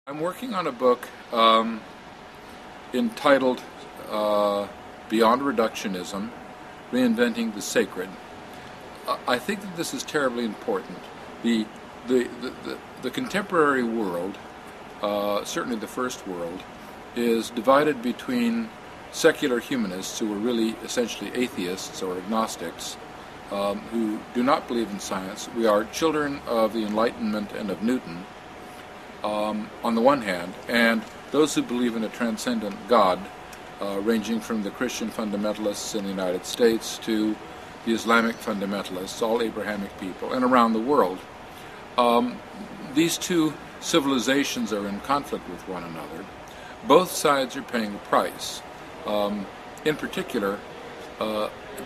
I'm working on a book entitled Beyond Reductionism, Reinventing the Sacred. I think that this is terribly important. The contemporary world, certainly the first world, is divided between secular humanists who are really essentially atheists or agnostics, who do not believe in science. We are children of the Enlightenment and of Newton, on the one hand, and those who believe in a transcendent God, ranging from the Christian fundamentalists in the United States to the Islamic fundamentalists, all Abrahamic people, and around the world. These two civilizations are in conflict with one another. Both sides are paying a price. In particular,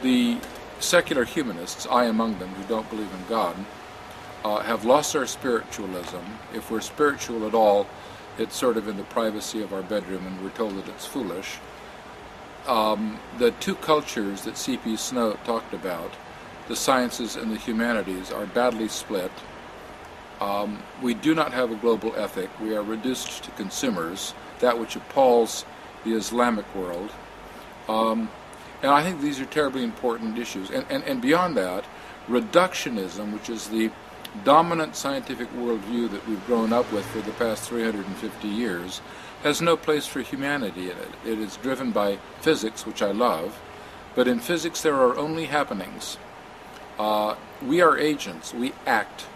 the secular humanists, I among them, who don't believe in God, have lost our spiritualism. If we're spiritual at all, it's sort of in the privacy of our bedroom and we're told that it's foolish. The two cultures that C.P. Snow talked about, the sciences and the humanities, are badly split. We do not have a global ethic. We are reduced to consumers, that which appalls the Islamic world. And I think these are terribly important issues. And beyond that, reductionism, which is the dominant scientific worldview that we've grown up with for the past 350 years, has no place for humanity in it. It is driven by physics, which I love, but in physics there are only happenings. We are agents. We act.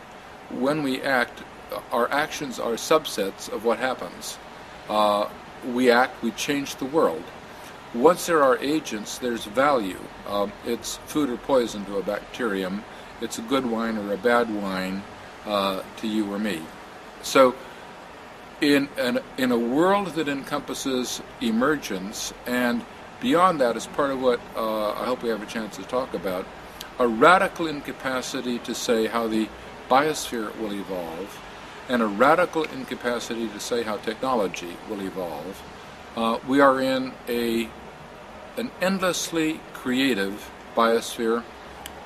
When we act, our actions are subsets of what happens. We act, we change the world. Once there are agents, there's value. It's food or poison to a bacterium. It's a good wine or a bad wine to you or me. So in a world that encompasses emergence, and beyond that, as part of what I hope we have a chance to talk about, a radical incapacity to say how the biosphere will evolve, and a radical incapacity to say how technology will evolve, we are in an endlessly creative biosphere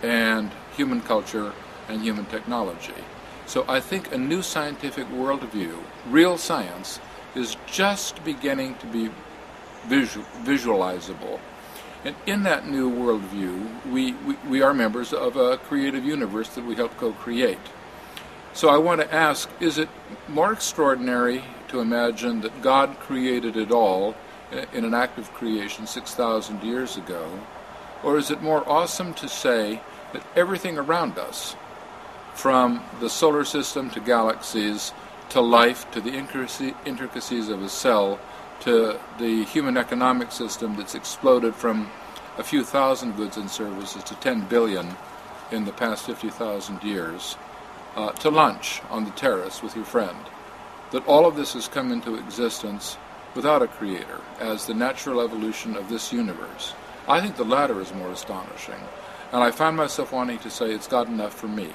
and human culture and human technology. So I think a new scientific worldview, real science, is just beginning to be visualizable. And in that new worldview, we are members of a creative universe that we help co-create. So I want to ask, is it more extraordinary to imagine that God created it all in an act of creation 6,000 years ago, or is it more awesome to say that everything around us, from the solar system to galaxies, to life, to the intricacies of a cell, to the human economic system that's exploded from a few thousand goods and services to 10 billion in the past 50,000 years, to lunch on the terrace with your friend, that all of this has come into existence without a creator, as the natural evolution of this universe. I think the latter is more astonishing. And I find myself wanting to say it's God enough for me.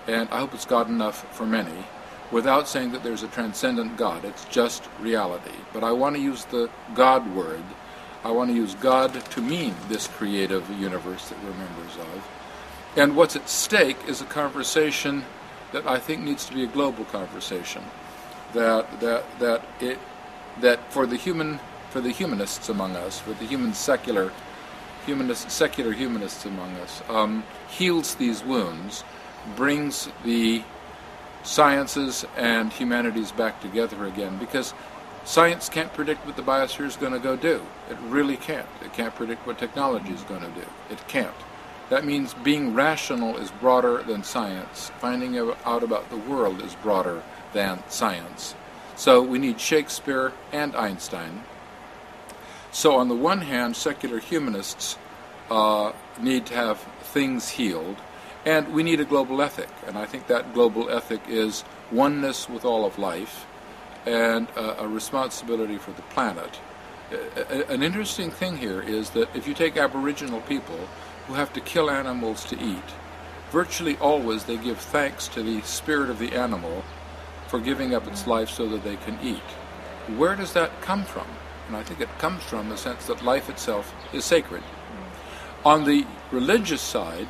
And I hope it's God enough for many, without saying that there's a transcendent God. It's just reality. But I want to use the God word. I want to use God to mean this creative universe that we're members of. And what's at stake is a conversation that I think needs to be a global conversation. That for the humanists among us, for the secular humanists among us, heals these wounds, brings the sciences and humanities back together again, because science can't predict what the biosphere is going to go do. It really can't. It can't predict what technology is going to do. It can't. That means being rational is broader than science. Finding out about the world is broader than science. So we need Shakespeare and Einstein. So on the one hand, secular humanists need to have things healed, and we need a global ethic. And I think that global ethic is oneness with all of life and a responsibility for the planet. An interesting thing here is that if you take Aboriginal people who have to kill animals to eat, virtually always they give thanks to the spirit of the animal for giving up its life so that they can eat. Where does that come from? And I think it comes from the sense that life itself is sacred. On the religious side,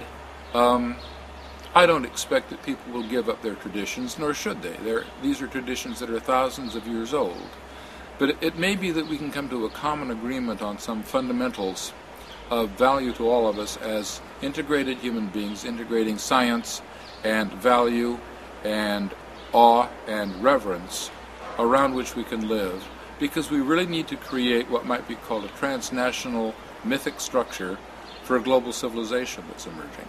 I don't expect that people will give up their traditions, nor should they. These are traditions that are thousands of years old. But it may be that we can come to a common agreement on some fundamentals of value to all of us as integrated human beings, integrating science and value and awe and reverence around which we can live, because we really need to create what might be called a transnational mythic structure for a global civilization that's emerging.